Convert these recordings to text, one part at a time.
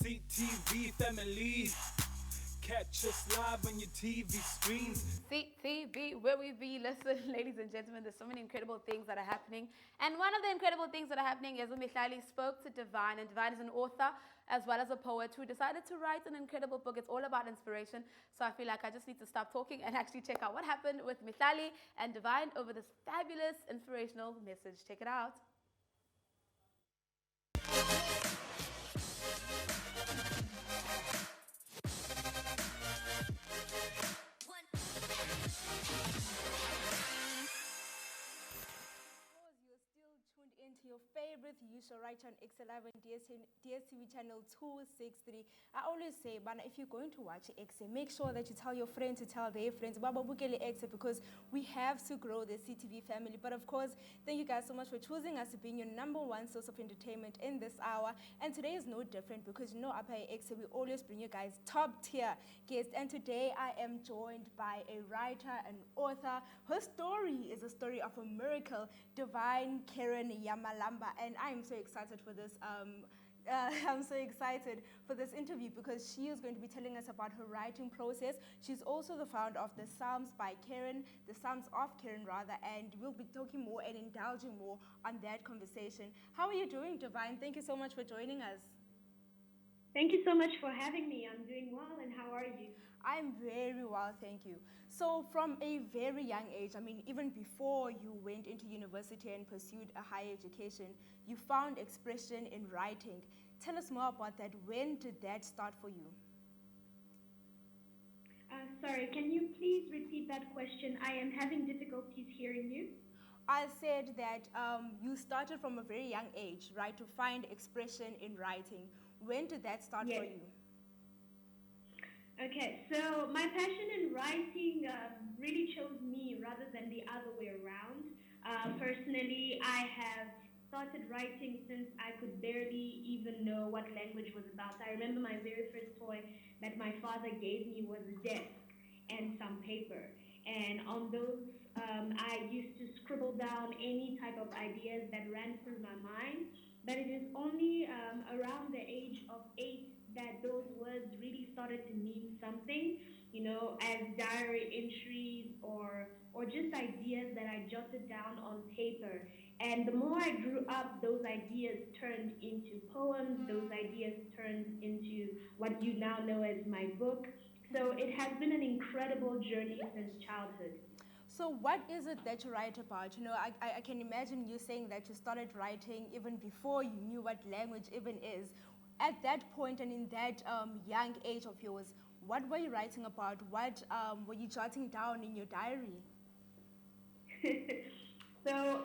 CTV family. Catch us live on your TV screens. CTV, where we be. Listen, ladies and gentlemen, there's so many incredible things that are happening. And one of the incredible things that are happening is when Mihlali spoke to Divine. And Divine is an author as well as a poet who decided to write an incredible book. It's all about inspiration. So I feel like I just need to stop talking and actually check out what happened with Mihlali and Divine over this fabulous inspirational message. Check it out. Into your favorite usual right on Ekse Live on DSTV channel 263. I always say, but if you're going to watch Ekse, make sure that you tell your friends to tell their friends Baba Bukele Ekse, because we have to grow the CTV family. But of course, thank you guys so much for choosing us to be your number one source of entertainment in this hour. And today is no different because you know up at Ekse we always bring you guys top tier guests. And today I am joined by a writer and author. Her story is a story of a miracle, Divine Keren Yamulamba, and I am so excited for this. I'm so excited for this interview because she is going to be telling us about her writing process. She's also the founder of the Psalms by Keren, the Psalms of Keren rather, and we'll be talking more and indulging more on that conversation. How are you doing, Divine? Thank you so much for joining us. Thank you so much for having me. I'm doing well, and how are you? I'm very well, thank you. So from a very young age, I mean, even before you went into university and pursued a higher education, you found expression in writing. Tell us more about that. When did that start for you? Sorry, can you please repeat that question? I am having difficulties hearing you. I said that you started from a very young age, right, to find expression in writing. When did that start for you? Okay, so my passion in writing really chose me rather than the other way around. Personally, I have started writing since I could barely even know what language was about. I remember my very first toy that my father gave me was a desk and some paper. And on those, I used to scribble down any type of ideas that ran through my mind. But it is only around the age of 8 that those words really started to mean something, you know, as diary entries or just ideas that I jotted down on paper. And the more I grew up, those ideas turned into poems, those ideas turned into what you now know as my book. So it has been an incredible journey since childhood. So what is it that you write about? You know, I can imagine you saying that you started writing even before you knew what language even is. At that point and in that young age of yours, what were you writing about? What were you jotting down in your diary? So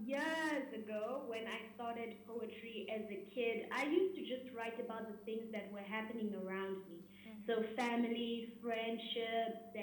years ago, when I started poetry as a kid, I used to just write about the things that were happening around me. So family, friendships,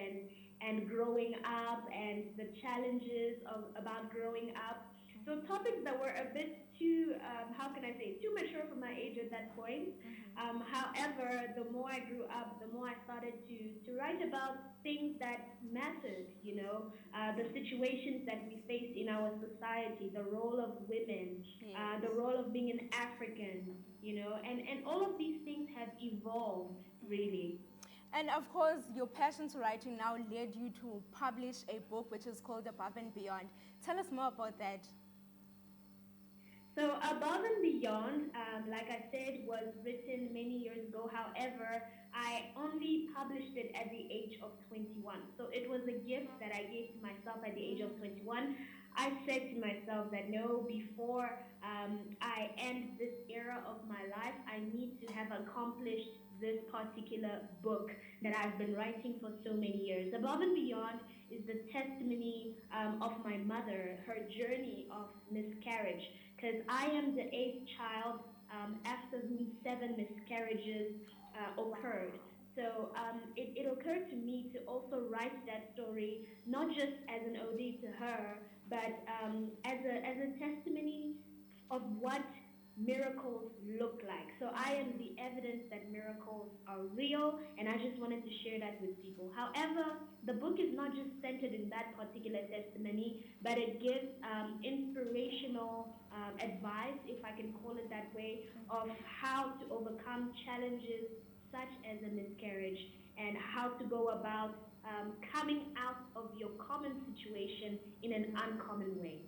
and growing up, and the challenges about growing up. So topics that were a bit too, how can I say, too mature for my age at that point. However, the more I grew up, the more I started to write about things that mattered, you know, the situations that we face in our society, the role of women, the role of being an African, you know, and all of these things have evolved, really. And of course, your passion to writing now led you to publish a book which is called Above and Beyond. Tell us more about that. So Above and Beyond, like I said, was written many years ago. However, I only published it at the age of 21. So it was a gift that I gave to myself at the age of 21. I said to myself that no, before I end this era of my life, I need to have accomplished this particular book that I've been writing for so many years. Above and Beyond is the testimony of my mother, her journey of miscarriage, because I am the 8th child after whom 7 miscarriages occurred. So it occurred to me to also write that story, not just as an ode to her, but as a testimony of what miracles look like. So I am the evidence that miracles are real, and I just wanted to share that with people. However, the book is not just centered in that particular testimony, but it gives inspirational advice, if I can call it that way, of how to overcome challenges such as a miscarriage and how to go about coming out of your common situation in an uncommon way.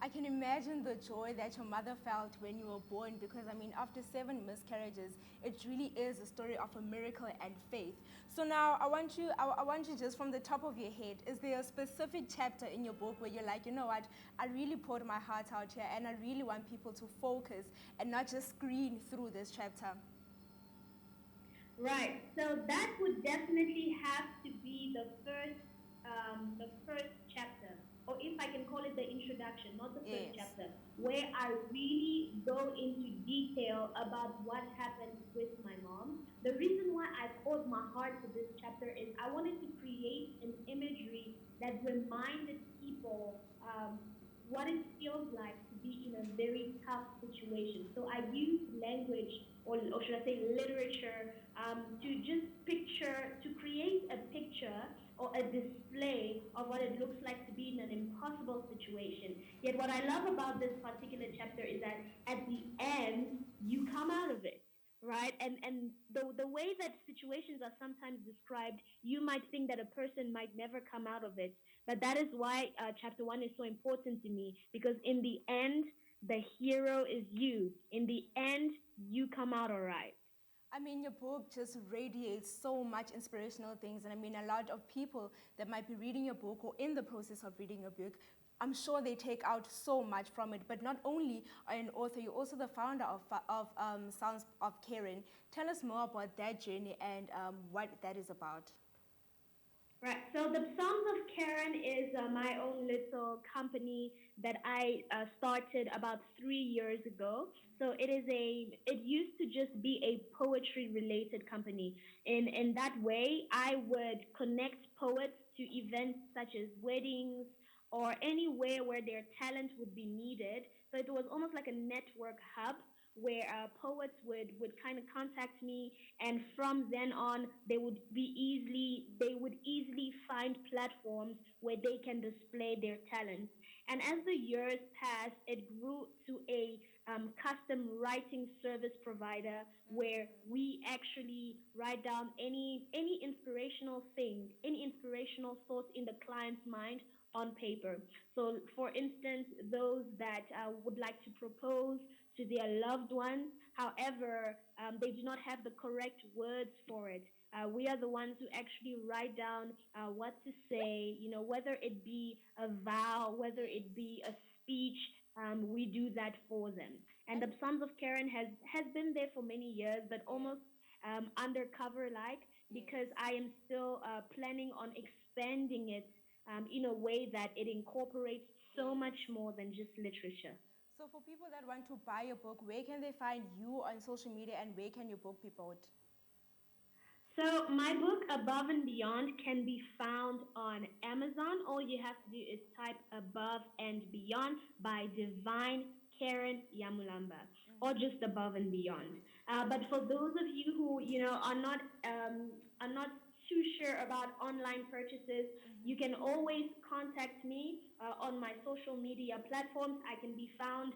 I can imagine the joy that your mother felt when you were born because, I mean, after 7 miscarriages, it really is a story of a miracle and faith. So now I want you just from the top of your head, is there a specific chapter in your book where you're like, you know what, I really poured my heart out here and I really want people to focus and not just screen through this chapter? Right. So that would definitely have to be the first chapter, or if I can call it the introduction, not the first Yes. chapter, where I really go into detail about what happened with my mom. The reason why I poured my heart to this chapter is I wanted to create an imagery that reminded people what it feels like to be in a very tough situation. So I used language, or should I say literature, to just to create a picture or a display of what it looks like to be in an impossible situation. Yet what I love about this particular chapter is that at the end, you come out of it. Right, and the way that situations are sometimes described, you might think that a person might never come out of it, but that is why chapter 1 is so important to me, because in the end, the hero is you. In the end, you come out all right. I mean, your book just radiates so much inspirational things. And I mean, a lot of people that might be reading your book or in the process of reading your book, I'm sure they take out so much from it. But not only are you an author, you're also the founder of Sounds of Keren. Tell us more about that journey and what that is about. Right. So the Psalms of Karen is my own little company that I started about 3 years ago. So it used to just be a poetry related company. In that way, I would connect poets to events such as weddings or anywhere where their talent would be needed. So it was almost like a network hub where poets would kind of contact me, and from then on they would easily find platforms where they can display their talents. And as the years passed, it grew to a custom writing service provider where we actually write down any inspirational thing, any inspirational thought in the client's mind on paper. So, for instance, those that would like to propose to their loved ones. However, they do not have the correct words for it. We are the ones who actually write down what to say, whether it be a vow, whether it be a speech, we do that for them. And the Psalms of Karen has been there for many years, but almost undercover like, because I am still planning on expanding it in a way that it incorporates so much more than just literature. So for people that want to buy your book, where can they find you on social media and where can your book be bought? So my book Above and Beyond can be found on Amazon. All you have to do is type Above and Beyond by Divine Keren Yamulamba, or just Above and Beyond. But for those of you who are not too sure about online purchases, you can always contact me on my social media platforms. I can be found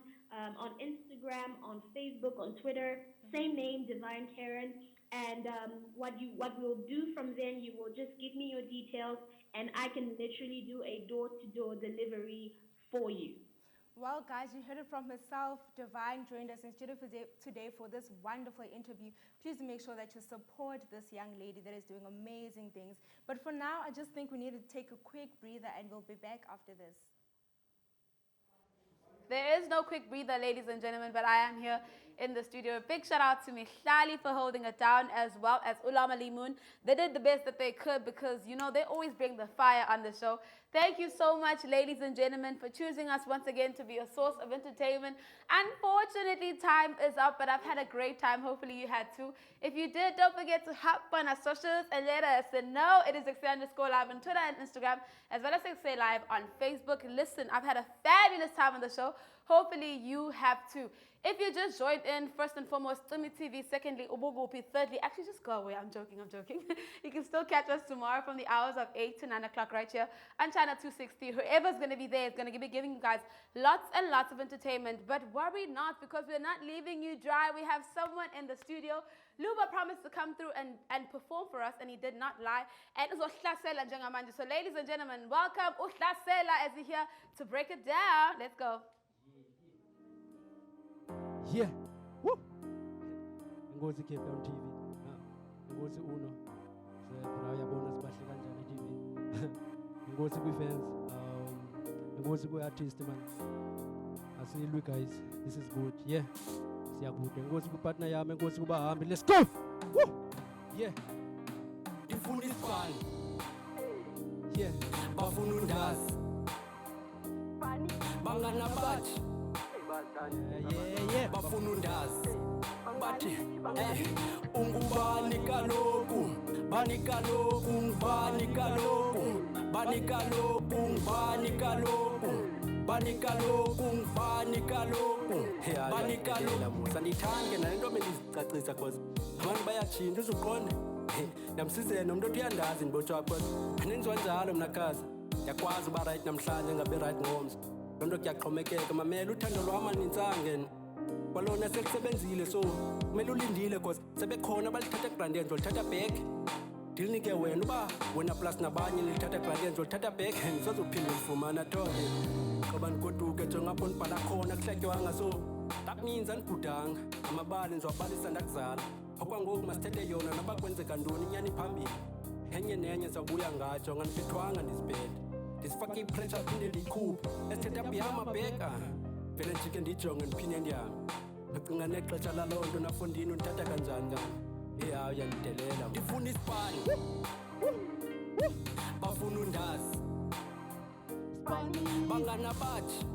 on Instagram, on Facebook, on Twitter. Same name, Divine Karen. And what we'll do from then, you will just give me your details, and I can literally do a door-to-door delivery for you. Well, guys, you heard it from herself. Divine joined us in studio today for this wonderful interview. Please make sure that you support this young lady that is doing amazing things. But for now, I just think we need to take a quick breather, and we'll be back after this. There is no quick breather, ladies and gentlemen, but I am here in the studio. A big shout out to Mihlali for holding it down, as well as Ulama Limoon. They did the best that they could because, they always bring the fire on the show. Thank you so much, ladies and gentlemen, for choosing us once again to be a source of entertainment. Unfortunately, time is up, but I've had a great time. Hopefully you had too. If you did, don't forget to hop on our socials and let us know. It is Ekse_live on Twitter and Instagram, as well as Ekse Live on Facebook. Listen, I've had a fabulous time on the show. hopefully you have too. If you just joined in, first and foremost, Tumi TV, secondly, Ubugupi, thirdly, actually just go away, I'm joking. You can still catch us tomorrow from the hours of 8 to 9 o'clock right here on channel 260. Whoever's going to be there is going to be giving you guys lots and lots of entertainment, but worry not, because we're not leaving you dry. We have someone in the studio. Luba promised to come through and perform for us, and he did not lie. And so ladies and gentlemen, welcome Uhlasela as he's here to break it down. Let's go. Yeah. Woo. Ngozi Cape Town TV. Ngozi Uno. Braya bonus bahle kanjani TV. Ngozi ku fans. Ngozi ku artist man. Asilwe guys. This is good. Yeah. Siyabude. Ngozi ku partner yami, ngozi ku bahambi. Let's go. Woo. Yeah. Ifuna isibani. Yeah. Bafuna undazi. Bangana bathi. Yeah. Bafuna undazi. Bathi ungubani kaloku. Bani kaloku, bani kaloku. Bani kaloku, bani kaloku. Bani kaloku, bani kaloku. Bani kaloku. Sandithange nalento bendizicacisa cause abantu bayathinta uzuqonde. Namsizene umuntu othi uyandazi ndibotshwa cause anenziwa njalo mna khaza. Yakwazi uba right namhlanje ngabe right ngomso. Lonto kuyaxhomekeka mamela uthando lwami nintsange kwalona sekusebenzile so kumele ulindile cause sebekhona abalithatha grande ndolithatha back ndilinike wena uba wena plus nabanye nilithatha grande ndolithatha back ndizozophinde ndifumana tonke qoba ndigoduke njengapho ndibhala khona kuhlatyewanga so that means andibhudanga amabali ndizowabalisa ndakuzala okwangoku masithethe yona noba kwenzeka ntoni inyani phambili enye nenye zawubuya ngatsho ngandiphethwanga ndizibhede ndisifake ipressure phinde ndiyikhuphe esithetha buyama bheka vele njike ndiyijonge ndiphinde ndiyami ndicinga nexesha laloo nto nafundini undithatha kanjani kani hawu yandidelela ndifuna isibani bafuna undazi bangana bathi